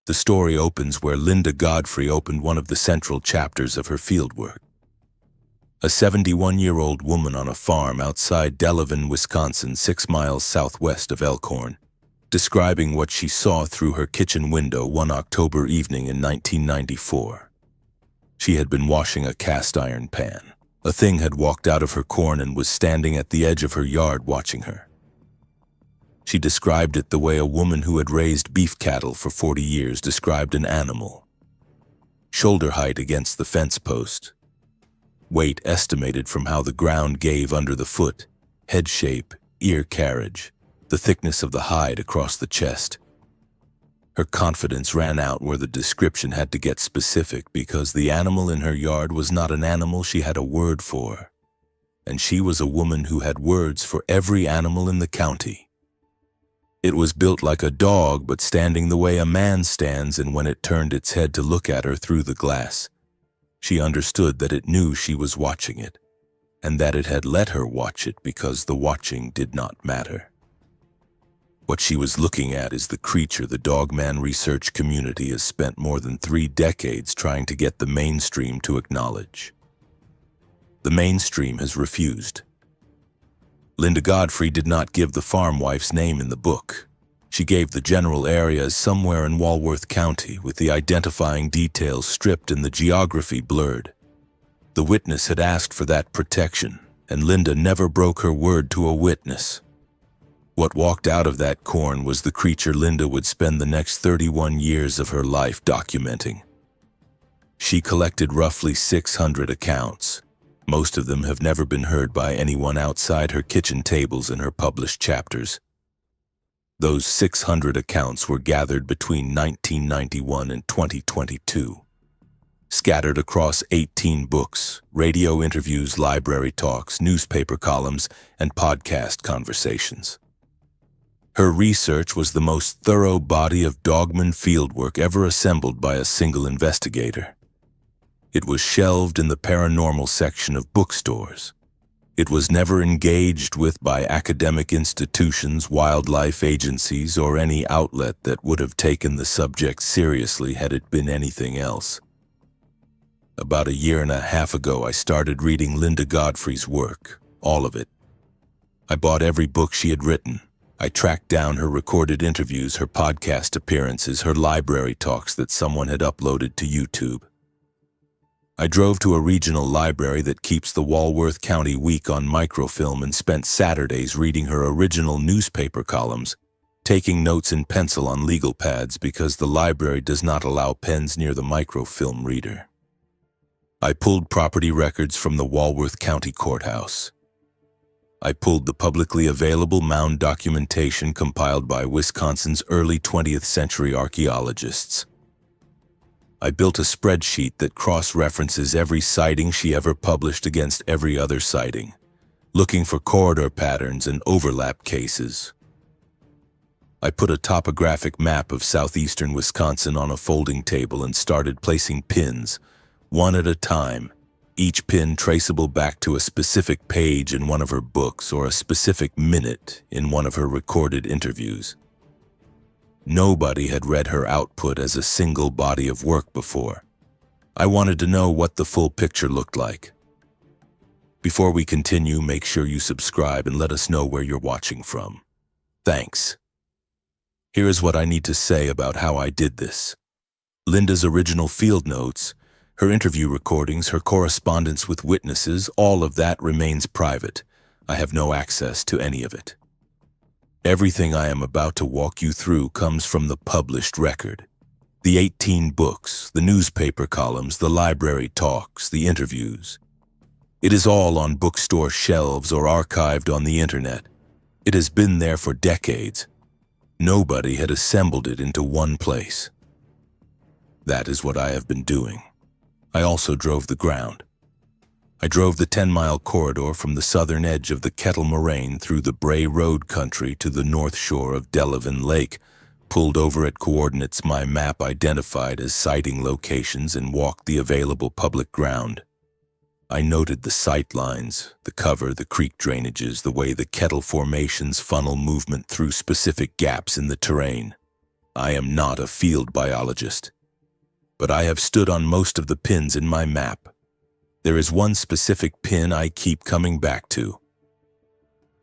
The story opens where Linda Godfrey opened one of the central chapters of her fieldwork. A 71-year-old woman on a farm outside Delavan, Wisconsin, 6 miles southwest of Elkhorn, describing what she saw through her kitchen window one October evening in 1994. She had been washing a cast iron pan. A thing had walked out of her corn and was standing at the edge of her yard watching her. She described it the way a woman who had raised beef cattle for 40 years described an animal. Shoulder height against the fence post. Weight estimated from how the ground gave under the foot, head shape, ear carriage, the thickness of the hide across the chest. Her confidence ran out where the description had to get specific because the animal in her yard was not an animal she had a word for. And she was a woman who had words for every animal in the county. It was built like a dog, but standing the way a man stands, and when it turned its head to look at her through the glass, she understood that it knew she was watching it, and that it had let her watch it because the watching did not matter. What she was looking at is the creature the DOGMAN research community has spent more than 3 decades trying to get the mainstream to acknowledge. The mainstream has refused. Linda Godfrey did not give the farm wife's name in the book. She gave the general area as somewhere in Walworth County, with the identifying details stripped and the geography blurred. The witness had asked for that protection, and Linda never broke her word to a witness. What walked out of that corn was the creature Linda would spend the next 31 years of her life documenting. She collected roughly 600 accounts. Most of them have never been heard by anyone outside her kitchen tables and her published chapters. Those 600 accounts were gathered between 1991 and 2022, scattered across 18 books, radio interviews, library talks, newspaper columns, and podcast conversations. Her research was the most thorough body of DOGMAN fieldwork ever assembled by a single investigator. It was shelved in the paranormal section of bookstores. It was never engaged with by academic institutions, wildlife agencies, or any outlet that would have taken the subject seriously had it been anything else. About 1.5 years ago, I started reading Linda Godfrey's work, all of it. I bought every book she had written. I tracked down her recorded interviews, her podcast appearances, her library talks that someone had uploaded to YouTube. I drove to a regional library that keeps the Walworth County Week on microfilm and spent Saturdays reading her original newspaper columns, taking notes in pencil on legal pads because the library does not allow pens near the microfilm reader. I pulled property records from the Walworth County Courthouse. I pulled the publicly available mound documentation compiled by Wisconsin's early 20th century archaeologists. I built a spreadsheet that cross-references every sighting she ever published against every other sighting, looking for corridor patterns and overlap cases. I put a topographic map of southeastern Wisconsin on a folding table and started placing pins, one at a time, each pin traceable back to a specific page in one of her books or a specific minute in one of her recorded interviews. Nobody had read her output as a single body of work before. I wanted to know what the full picture looked like. Before we continue, make sure you subscribe and let us know where you're watching from. Thanks. Here is what I need to say about how I did this. Linda's original field notes, her interview recordings, her correspondence with witnesses, all of that remains private. I have no access to any of it. Everything I am about to walk you through comes from the published record. The 18 books, the newspaper columns, the library talks, the interviews. It is all on bookstore shelves or archived on the internet. It has been there for decades. Nobody had assembled it into one place. That is what I have been doing. I also drove the ground. I drove the 10-mile corridor from the southern edge of the Kettle Moraine through the Bray Road country to the north shore of Delavan Lake, pulled over at coordinates my map identified as sighting locations, and walked the available public ground. I noted the sight lines, the cover, the creek drainages, the way the kettle formations funnel movement through specific gaps in the terrain. I am not a field biologist, but I have stood on most of the pins in my map. There is one specific pin I keep coming back to.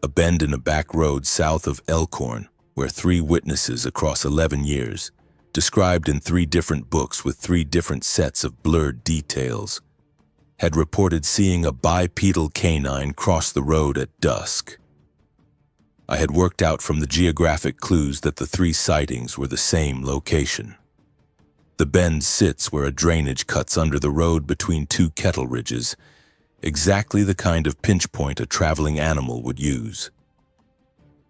A bend in a back road south of Elkhorn, where 3 witnesses across 11 years, described in 3 different books with 3 different sets of blurred details, had reported seeing a bipedal canine cross the road at dusk. I had worked out from the geographic clues that the 3 sightings were the same location. The bend sits where a drainage cuts under the road between 2 kettle ridges, exactly the kind of pinch point a traveling animal would use.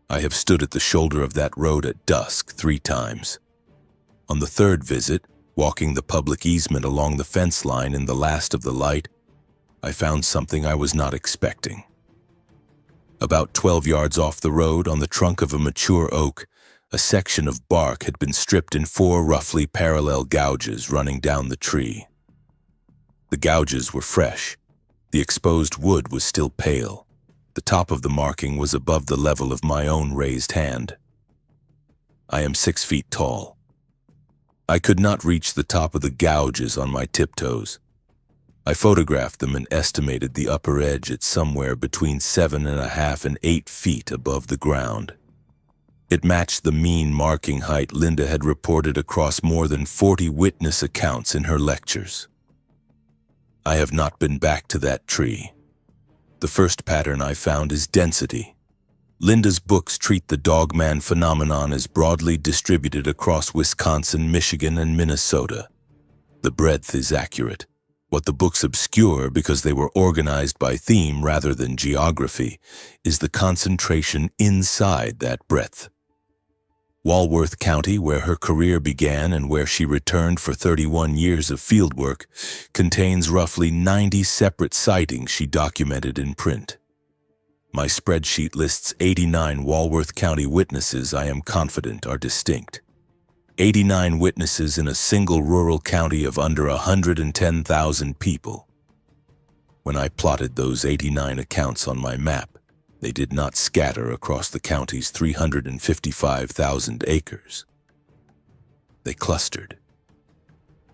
I have stood at the shoulder of that road at dusk 3 times. On the 3rd visit, walking the public easement along the fence line in the last of the light, I found something I was not expecting. About 12 yards off the road, on the trunk of a mature oak, a section of bark had been stripped in 4 roughly parallel gouges running down the tree. The gouges were fresh. The exposed wood was still pale. The top of the marking was above the level of my own raised hand. I am 6 feet tall. I could not reach the top of the gouges on my tiptoes. I photographed them and estimated the upper edge at somewhere between 7.5 and 8 feet above the ground. It matched the mean marking height Linda had reported across more than 40 witness accounts in her lectures. I have not been back to that tree. The first pattern I found is density. Linda's books treat the DOGMAN phenomenon as broadly distributed across Wisconsin, Michigan, and Minnesota. The breadth is accurate. What the books obscure, because they were organized by theme rather than geography, is the concentration inside that breadth. Walworth County, where her career began and where she returned for 31 years of fieldwork, contains roughly 90 separate sightings she documented in print. My spreadsheet lists 89 Walworth County witnesses I am confident are distinct. 89 witnesses in a single rural county of under 110,000 people. When I plotted those 89 accounts on my map, they did not scatter across the county's 355,000 acres. They clustered.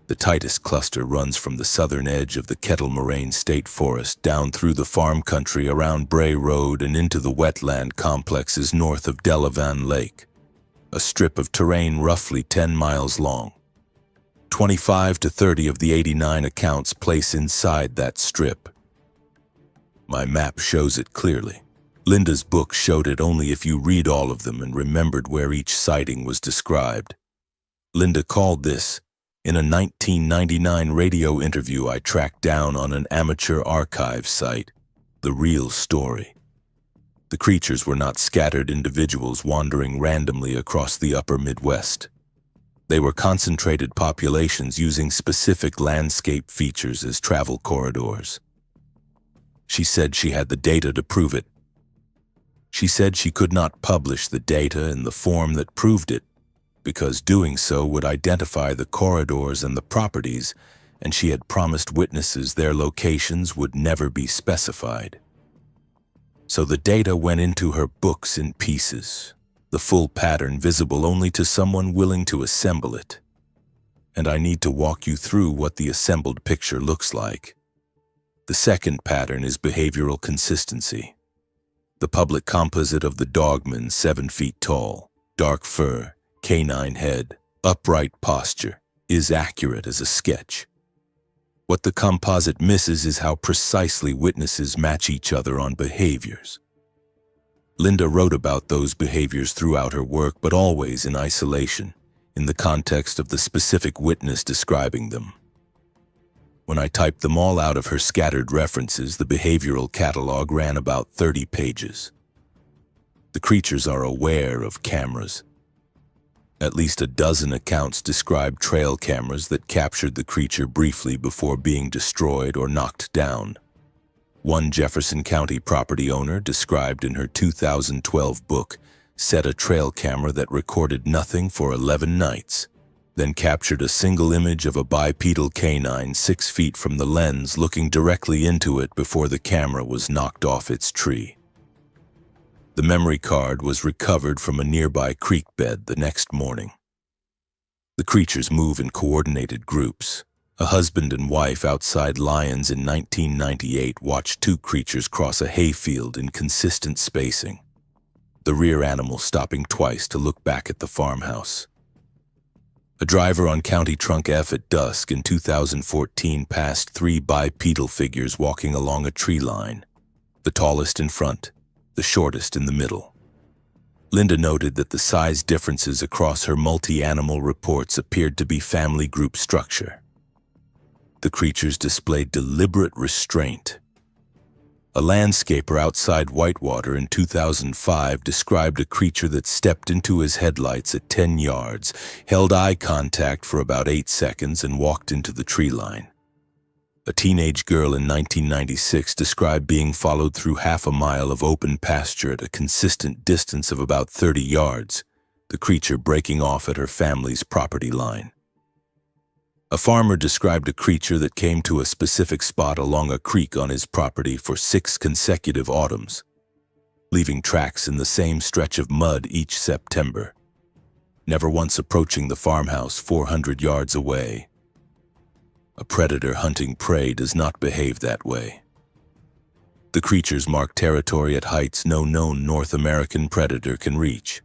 The tightest cluster runs from the southern edge of the Kettle Moraine State Forest down through the farm country around Bray Road and into the wetland complexes north of Delavan Lake, a strip of terrain roughly 10 miles long. 25 to 30 of the 89 accounts place inside that strip. My map shows it clearly. Linda's book showed it only if you read all of them and remembered where each sighting was described. Linda called this, in a 1999 radio interview I tracked down on an amateur archive site, the real story. The creatures were not scattered individuals wandering randomly across the upper Midwest. They were concentrated populations using specific landscape features as travel corridors. She said she had the data to prove it. She said she could not publish the data in the form that proved it, because doing so would identify the corridors and the properties, and she had promised witnesses their locations would never be specified. So the data went into her books in pieces, the full pattern visible only to someone willing to assemble it. And I need to walk you through what the assembled picture looks like. The second pattern is behavioral consistency. The public composite of the dogman, 7 feet tall, dark fur, canine head, upright posture, is accurate as a sketch. What the composite misses is how precisely witnesses match each other on behaviors. Linda wrote about those behaviors throughout her work, but always in isolation, in the context of the specific witness describing them. When I typed them all out of her scattered references, the behavioral catalog ran about 30 pages. The creatures are aware of cameras. At least a dozen accounts describe trail cameras that captured the creature briefly before being destroyed or knocked down. One Jefferson County property owner, described in her 2012 book, set a trail camera that recorded nothing for 11 nights, then captured a single image of a bipedal canine 6 feet from the lens looking directly into it before the camera was knocked off its tree. The memory card was recovered from a nearby creek bed the next morning. The creatures move in coordinated groups. A husband and wife outside Lyons in 1998 watched two creatures cross a hayfield in consistent spacing, the rear animal stopping twice to look back at the farmhouse. A driver on County Trunk F at dusk in 2014 passed three bipedal figures walking along a tree line, the tallest in front, the shortest in the middle. Linda noted that the size differences across her multi-animal reports appeared to be family group structure. The creatures displayed deliberate restraint. A landscaper outside Whitewater in 2005 described a creature that stepped into his headlights at 10 yards, held eye contact for about 8 seconds, and walked into the tree line. A teenage girl in 1996 described being followed through half a mile of open pasture at a consistent distance of about 30 yards, the creature breaking off at her family's property line. A farmer described a creature that came to a specific spot along a creek on his property for 6 consecutive autumns, leaving tracks in the same stretch of mud each September, never once approaching the farmhouse 400 yards away. A predator hunting prey does not behave that way. The creatures mark territory at heights no known North American predator can reach.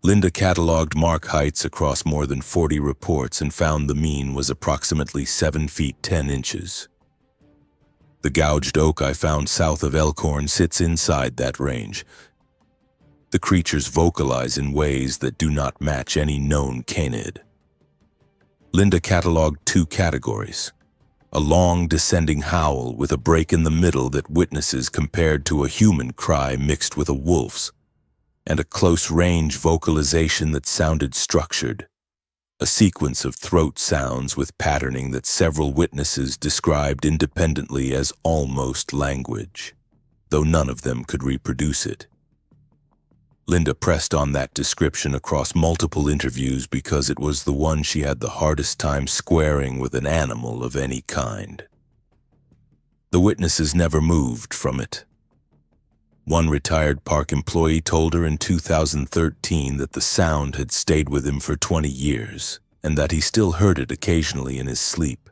Linda cataloged mark heights across more than 40 reports and found the mean was approximately 7 feet 10 inches. The gouged oak I found south of Elkhorn sits inside that range. The creatures vocalize in ways that do not match any known canid. Linda cataloged 2 categories: a long descending howl with a break in the middle that witnesses compared to a human cry mixed with a wolf's, and a close-range vocalization that sounded structured, a sequence of throat sounds with patterning that several witnesses described independently as almost language, though none of them could reproduce it. Linda pressed on that description across multiple interviews because it was the one she had the hardest time squaring with an animal of any kind. The witnesses never moved from it. One retired park employee told her in 2013 that the sound had stayed with him for 20 years and that he still heard it occasionally in his sleep.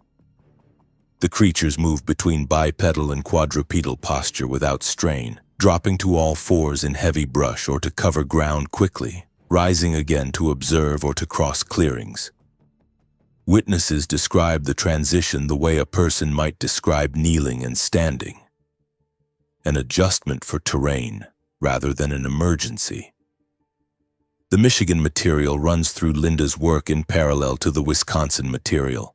The creatures moved between bipedal and quadrupedal posture without strain, dropping to all fours in heavy brush or to cover ground quickly, rising again to observe or to cross clearings. Witnesses described the transition the way a person might describe kneeling and standing: an adjustment for terrain rather than an emergency. The Michigan material runs through Linda's work in parallel to the Wisconsin material.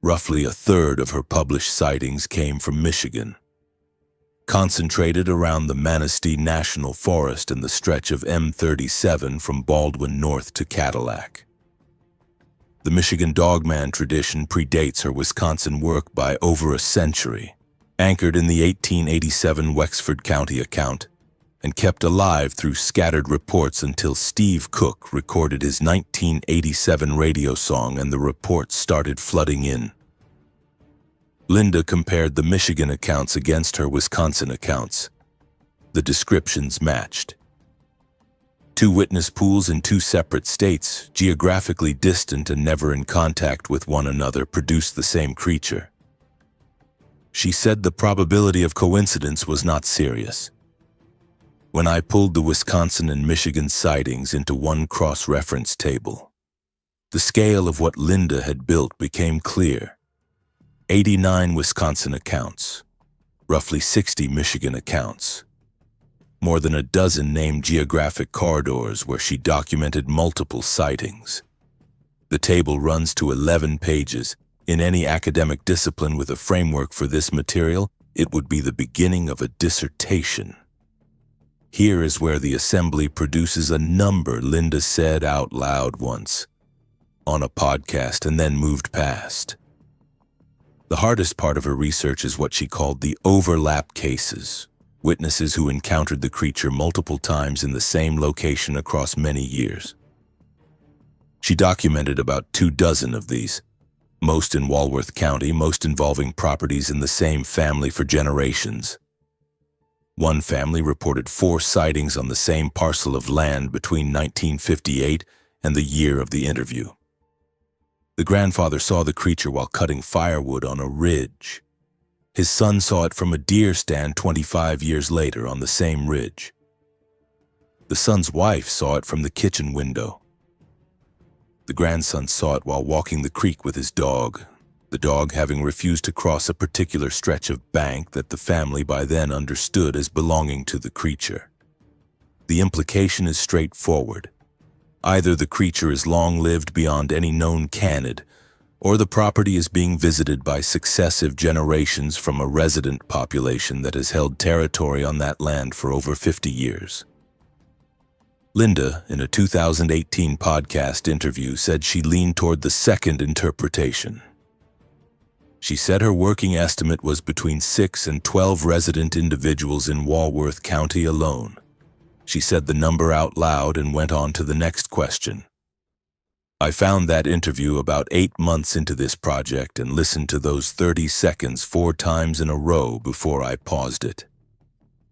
Roughly a third of her published sightings came from Michigan, concentrated around the Manistee National Forest and the stretch of M37 from Baldwin North to Cadillac. The Michigan DOGMAN tradition predates her Wisconsin work by over a century, anchored in the 1887 Wexford County account, and kept alive through scattered reports until Steve Cook recorded his 1987 radio song and the reports started flooding in. Linda compared the Michigan accounts against her Wisconsin accounts. The descriptions matched. 2 witness pools in 2 separate states, geographically distant and never in contact with one another, produced the same creature. She said the probability of coincidence was not serious. When I pulled the Wisconsin and Michigan sightings into one cross-reference table, the scale of what Linda had built became clear. 89 Wisconsin accounts, roughly 60 Michigan accounts, more than a dozen named geographic corridors where she documented multiple sightings. The table runs to 11 pages. In any academic discipline with a framework for this material, it would be the beginning of a dissertation. Here is where the assembly produces a number Linda said out loud once on a podcast and then moved past. The hardest part of her research is what she called the overlap cases, witnesses who encountered the creature multiple times in the same location across many years. She documented about 24 of these, most in Walworth County, most involving properties in the same family for generations. One family reported 4 sightings on the same parcel of land between 1958 and the year of the interview. The grandfather saw the creature while cutting firewood on a ridge. His son saw it from a deer stand 25 years later on the same ridge. The son's wife saw it from the kitchen window. The grandson saw it while walking the creek with his dog, the dog having refused to cross a particular stretch of bank that the family by then understood as belonging to the creature. The implication is straightforward. Either the creature is long-lived beyond any known canid, or the property is being visited by successive generations from a resident population that has held territory on that land for over 50 years. Linda, in a 2018 podcast interview, said she leaned toward the second interpretation. She said her working estimate was between 6 and 12 resident individuals in Walworth County alone. She said the number out loud and went on to the next question. I found that interview about 8 months into this project and listened to those 30 seconds 4 times in a row before I paused it.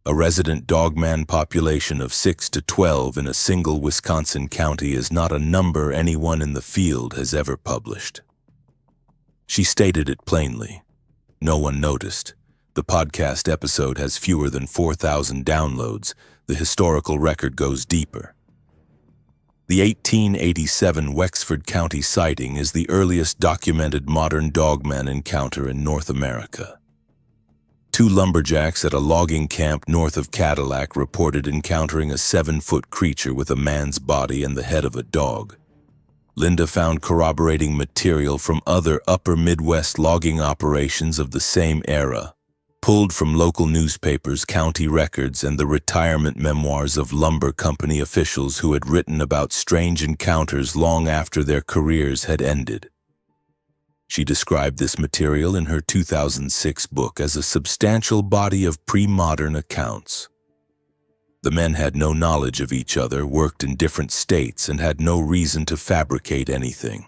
A resident DOGMAN population of 6 to 12 in a single Wisconsin county is not a number anyone in the field has ever published. She stated it plainly. No one noticed. The podcast episode has fewer than 4,000 downloads. The historical record goes deeper. The 1887 Wexford County sighting is the earliest documented modern dogman encounter in North America. 2 lumberjacks at a logging camp north of Cadillac reported encountering a 7-foot creature with a man's body and the head of a dog. Linda found corroborating material from other upper Midwest logging operations of the same era, pulled from local newspapers, county records, and the retirement memoirs of lumber company officials who had written about strange encounters long after their careers had ended. She described this material in her 2006 book as a substantial body of pre-modern accounts. The men had no knowledge of each other, worked in different states, and had no reason to fabricate anything.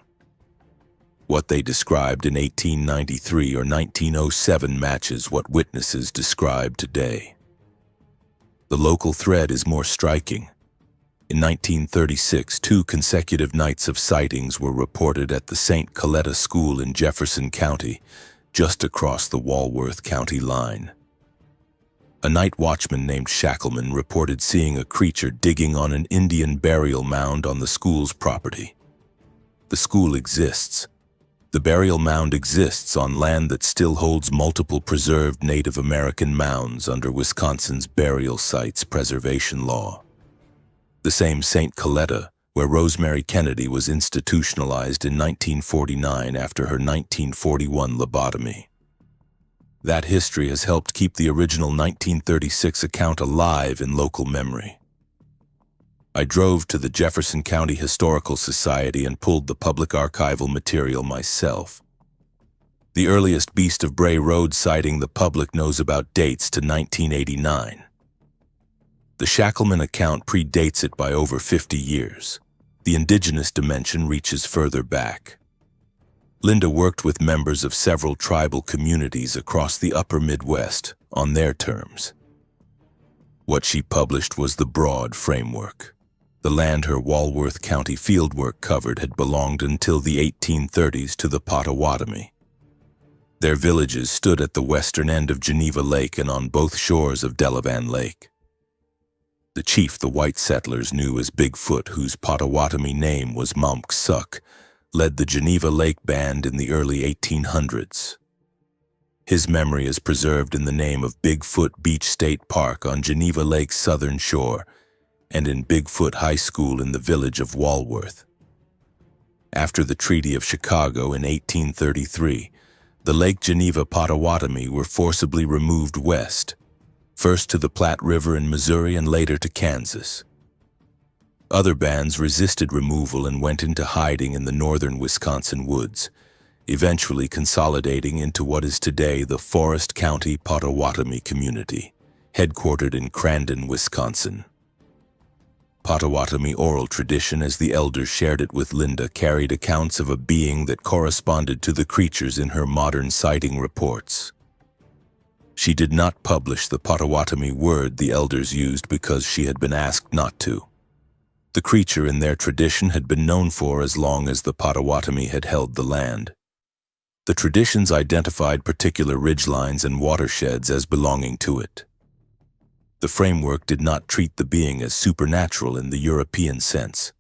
What they described in 1893 or 1907 matches what witnesses describe today. The local thread is more striking. In 1936, 2 consecutive nights of sightings were reported at the St. Coletta School in Jefferson County, just across the Walworth County line. A night watchman named Shackleman reported seeing a creature digging on an Indian burial mound on the school's property. The school exists. The burial mound exists on land that still holds multiple preserved Native American mounds under Wisconsin's burial sites preservation law. The same St. Coletta, where Rosemary Kennedy was institutionalized in 1949 after her 1941 lobotomy. That history has helped keep the original 1936 account alive in local memory. I drove to the Jefferson County Historical Society and pulled the public archival material myself. The earliest Beast of Bray Road sighting the public knows about dates to 1989. The Shackleman account predates it by over 50 years. The indigenous dimension reaches further back. Linda worked with members of several tribal communities across the upper Midwest on their terms. What she published was the broad framework. The land her Walworth County fieldwork covered had belonged until the 1830s to the Potawatomi. Their villages stood at the western end of Geneva Lake and on both shores of Delavan Lake. The chief the white settlers knew as Bigfoot, whose Potawatomi name was Mamksuk, led the Geneva Lake Band in the early 1800s. His memory is preserved in the name of Bigfoot Beach State Park on Geneva Lake's southern shore and in Bigfoot High School in the village of Walworth. After the Treaty of Chicago in 1833, the Lake Geneva Potawatomi were forcibly removed west, first to the Platte River in Missouri and later to Kansas. Other bands resisted removal and went into hiding in the northern Wisconsin woods, eventually consolidating into what is today the Forest County Potawatomi community, headquartered in Crandon, Wisconsin. Potawatomi oral tradition, as the elders shared it with Linda, carried accounts of a being that corresponded to the creatures in her modern sighting reports. She did not publish the Potawatomi word the elders used because she had been asked not to. The creature in their tradition had been known for as long as the Potawatomi had held the land. The traditions identified particular ridgelines and watersheds as belonging to it. The framework did not treat the being as supernatural in the European sense.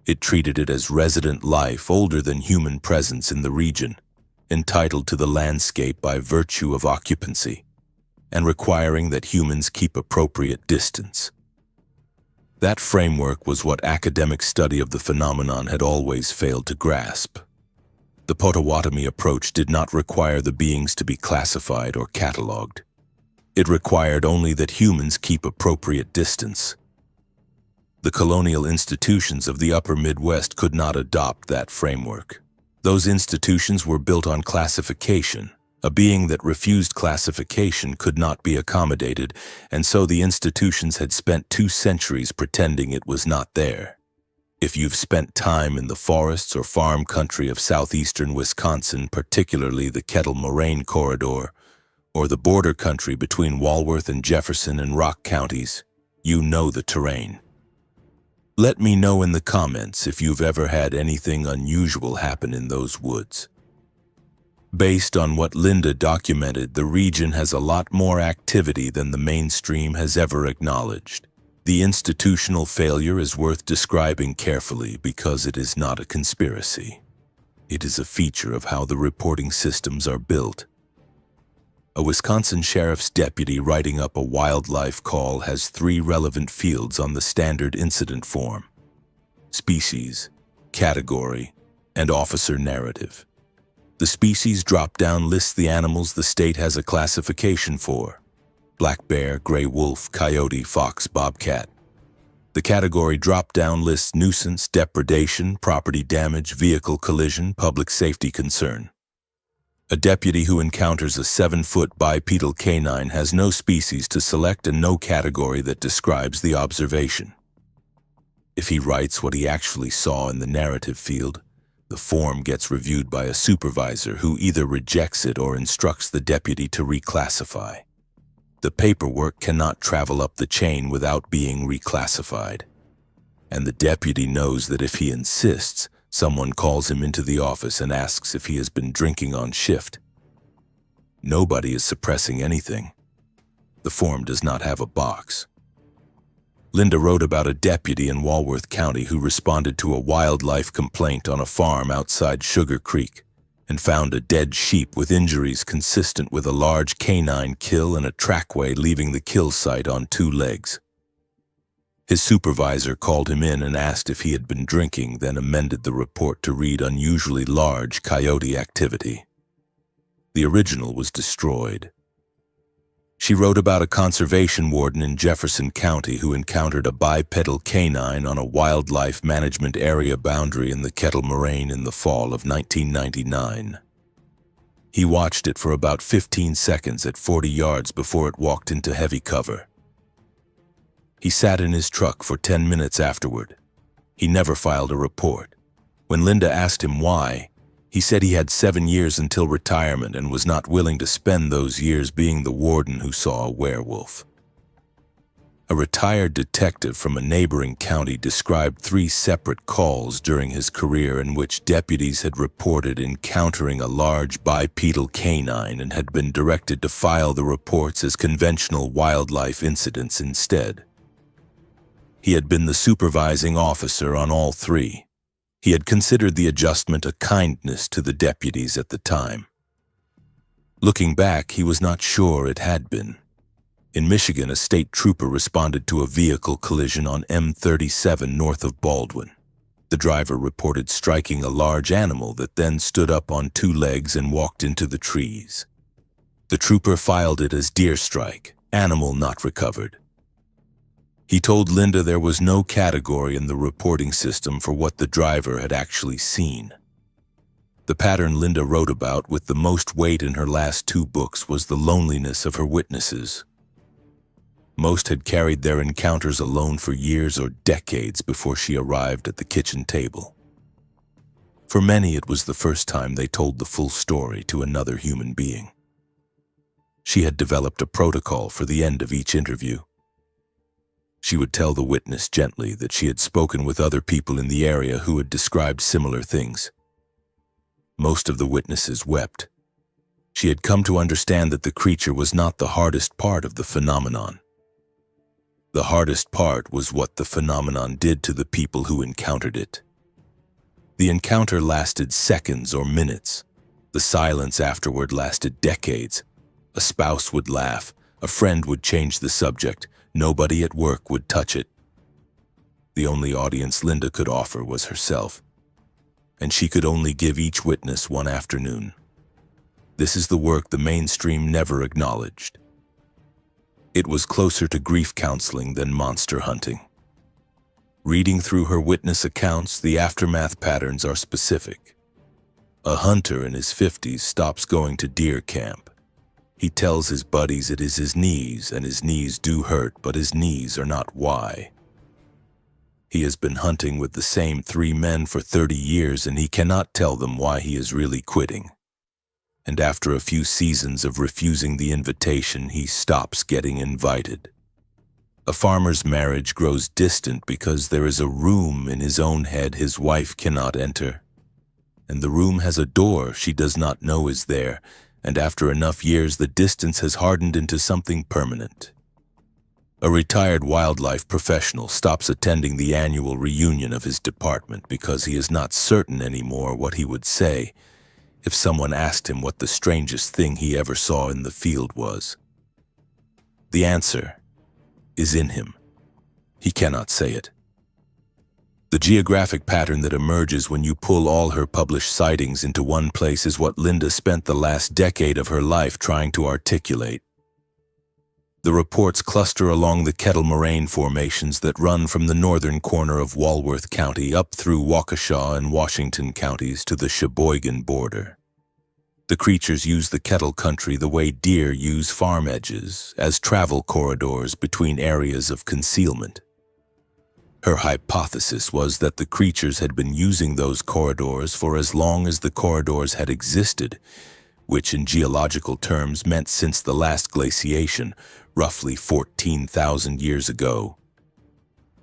It treated it as resident life older than human presence in the region, entitled to the landscape by virtue of occupancy, and requiring that humans keep appropriate distance. That framework was what academic study of the phenomenon had always failed to grasp. The Potawatomi approach did not require the beings to be classified or catalogued. It required only that humans keep appropriate distance. The colonial institutions of the upper Midwest could not adopt that framework. Those institutions were built on classification. A being that refused classification could not be accommodated, and so the institutions had spent 2 centuries pretending it was not there. If you've spent time in the forests or farm country of southeastern Wisconsin, particularly the Kettle Moraine corridor, or the border country between Walworth and Jefferson and Rock counties, you know the terrain. Let me know in the comments if you've ever had anything unusual happen in those woods. Based on what Linda documented, the region has a lot more activity than the mainstream has ever acknowledged. The institutional failure is worth describing carefully because it is not a conspiracy. It is a feature of how the reporting systems are built. A Wisconsin sheriff's deputy writing up a wildlife call has 3 relevant fields on the standard incident form: species, category, and officer narrative. The species drop-down lists the animals the state has a classification for: black bear, gray wolf, coyote, fox, bobcat. The category drop-down lists nuisance, depredation, property damage, vehicle collision, public safety concern. A deputy who encounters a 7-foot bipedal canine has no species to select and no category that describes the observation. If he writes what he actually saw in the narrative field, the form gets reviewed by a supervisor who either rejects it or instructs the deputy to reclassify. The paperwork cannot travel up the chain without being reclassified. And the deputy knows that if he insists, someone calls him into the office and asks if he has been drinking on shift. Nobody is suppressing anything. The form does not have a box. Linda wrote about a deputy in Walworth County who responded to a wildlife complaint on a farm outside Sugar Creek and found a dead sheep with injuries consistent with a large canine kill and a trackway leaving the kill site on 2 legs. His supervisor called him in and asked if he had been drinking, then amended the report to read unusually large coyote activity. The original was destroyed. She wrote about a conservation warden in Jefferson County who encountered a bipedal canine on a wildlife management area boundary in the Kettle Moraine in the fall of 1999. He watched it for about 15 seconds at 40 yards before it walked into heavy cover. He sat in his truck for 10 minutes afterward. He never filed a report. When Linda asked him why, he said he had 7 years until retirement and was not willing to spend those years being the warden who saw a werewolf. A retired detective from a neighboring county described 3 separate calls during his career in which deputies had reported encountering a large bipedal canine and had been directed to file the reports as conventional wildlife incidents instead. He had been the supervising officer on all 3. He had considered the adjustment a kindness to the deputies at the time. Looking back, he was not sure it had been. In Michigan, a state trooper responded to a vehicle collision on M37 north of Baldwin. The driver reported striking a large animal that then stood up on 2 legs and walked into the trees. The trooper filed it as deer strike, animal not recovered. He told Linda there was no category in the reporting system for what the driver had actually seen. The pattern Linda wrote about with the most weight in her last 2 books was the loneliness of her witnesses. Most had carried their encounters alone for years or decades before she arrived at the kitchen table. For many, it was the first time they told the full story to another human being. She had developed a protocol for the end of each interview. She would tell the witness gently that she had spoken with other people in the area who had described similar things. Most of the witnesses wept. She had come to understand that the creature was not the hardest part of the phenomenon. The hardest part was what the phenomenon did to the people who encountered it. The encounter lasted seconds or minutes. The silence afterward lasted decades. A spouse would laugh, a friend would change the subject, nobody at work would touch it. The only audience Linda could offer was herself, and she could only give each witness one afternoon. This is the work the mainstream never acknowledged. It was closer to grief counseling than monster hunting. Reading through her witness accounts, the aftermath patterns are specific. A hunter in his 50s stops going to deer camp. He tells his buddies it is his knees, and his knees do hurt, but his knees are not why. He has been hunting with the same 3 men for 30 years, and he cannot tell them why he is really quitting. And after a few seasons of refusing the invitation, he stops getting invited. A farmer's marriage grows distant because there is a room in his own head his wife cannot enter. And the room has a door she does not know is there, and after enough years the distance has hardened into something permanent. A retired wildlife professional stops attending the annual reunion of his department because he is not certain anymore what he would say if someone asked him what the strangest thing he ever saw in the field was. The answer is in him. He cannot say it. The geographic pattern that emerges when you pull all her published sightings into one place is what Linda spent the last decade of her life trying to articulate. The reports cluster along the Kettle Moraine formations that run from the northern corner of Walworth County up through Waukesha and Washington counties to the Sheboygan border. The creatures use the Kettle country the way deer use farm edges, as travel corridors between areas of concealment. Her hypothesis was that the creatures had been using those corridors for as long as the corridors had existed, which in geological terms meant since the last glaciation, roughly 14,000 years ago.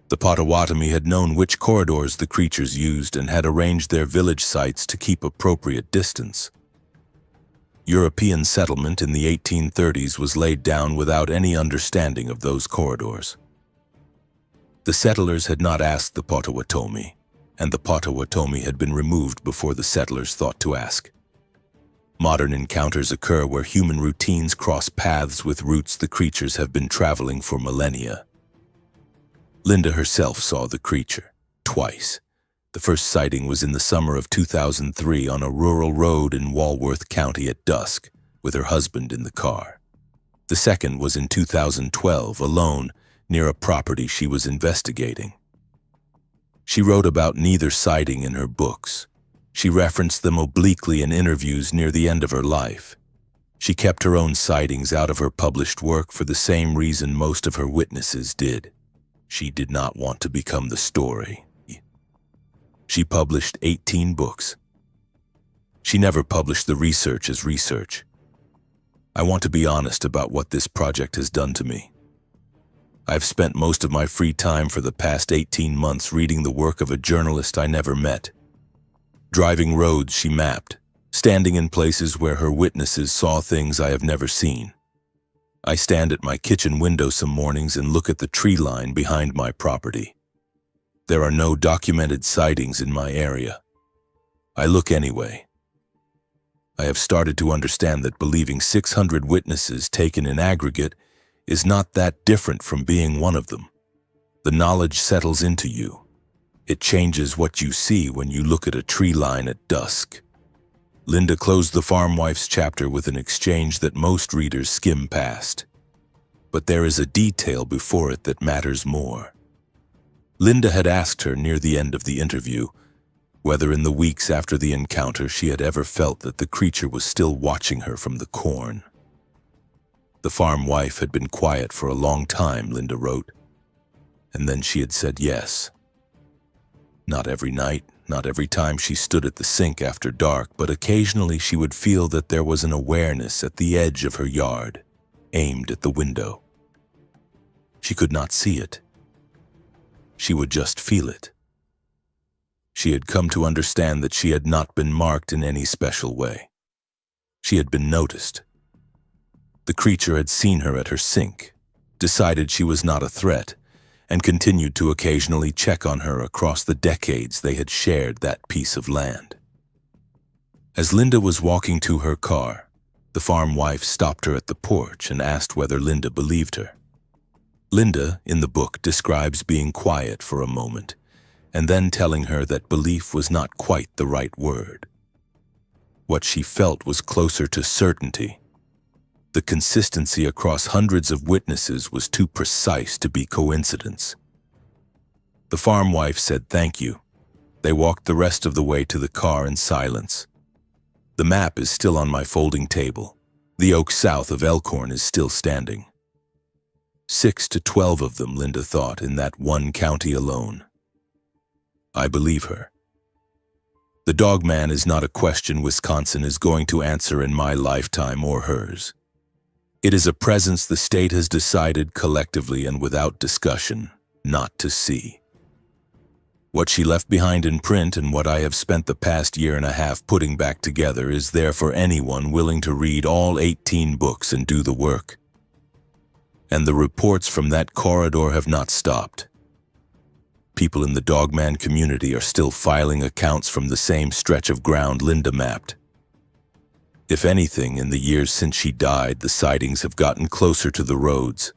The Potawatomi had known which corridors the creatures used and had arranged their village sites to keep appropriate distance. European settlement in the 1830s was laid down without any understanding of those corridors. The settlers had not asked the Potawatomi, and the Potawatomi had been removed before the settlers thought to ask. Modern encounters occur where human routines cross paths with routes the creatures have been traveling for millennia. Linda herself saw the creature, twice. The first sighting was in the summer of 2003 on a rural road in Walworth County at dusk, with her husband in the car. The second was in 2012, alone, near a property she was investigating. She wrote about neither sighting in her books. She referenced them obliquely in interviews near the end of her life. She kept her own sightings out of her published work for the same reason most of her witnesses did. She did not want to become the story. She published 18 books. She never published the research as research. I want to be honest about what this project has done to me. I've spent most of my free time for the past 18 months reading the work of a journalist I never met. Driving roads she mapped, standing in places where her witnesses saw things I have never seen. I stand at my kitchen window some mornings and look at the tree line behind my property. There are no documented sightings in my area. I look anyway. I have started to understand that believing 600 witnesses taken in aggregate is not that different from being one of them. The knowledge settles into you. It changes what you see when you look at a tree line at dusk. Linda closed the farm wife's chapter with an exchange that most readers skim past. But there is a detail before it that matters more. Linda had asked her near the end of the interview whether in the weeks after the encounter she had ever felt that the creature was still watching her from the corn. The farm wife had been quiet for a long time, Linda wrote, and then she had said yes. Not every night, not every time she stood at the sink after dark, but occasionally she would feel that there was an awareness at the edge of her yard, aimed at the window. She could not see it. she would just feel it. She had come to understand that she had not been marked in any special way. She had been noticed. The creature had seen her at her sink, decided she was not a threat, and continued to occasionally check on her across the decades they had shared that piece of land. As Linda was walking to her car, the farm wife stopped her at the porch and asked whether Linda believed her. Linda, in the book, describes being quiet for a moment, and then telling her that belief was not quite the right word. What she felt was closer to certainty. The consistency across hundreds of witnesses was too precise to be coincidence. The farm wife said thank you. They walked the rest of the way to the car in silence. The map is still on my folding table. The oak south of Elkhorn is still standing. 6 to 12 of them, Linda thought, in that one county alone. I believe her. The dogman is not a question Wisconsin is going to answer in my lifetime or hers. It is a presence the state has decided collectively and without discussion not to see. What she left behind in print and what I have spent the past year and a half putting back together is there for anyone willing to read all 18 books and do the work. And the reports from that corridor have not stopped. People in the dogman community are still filing accounts from the same stretch of ground Linda mapped. If anything, in the years since she died, the sightings have gotten closer to the roads.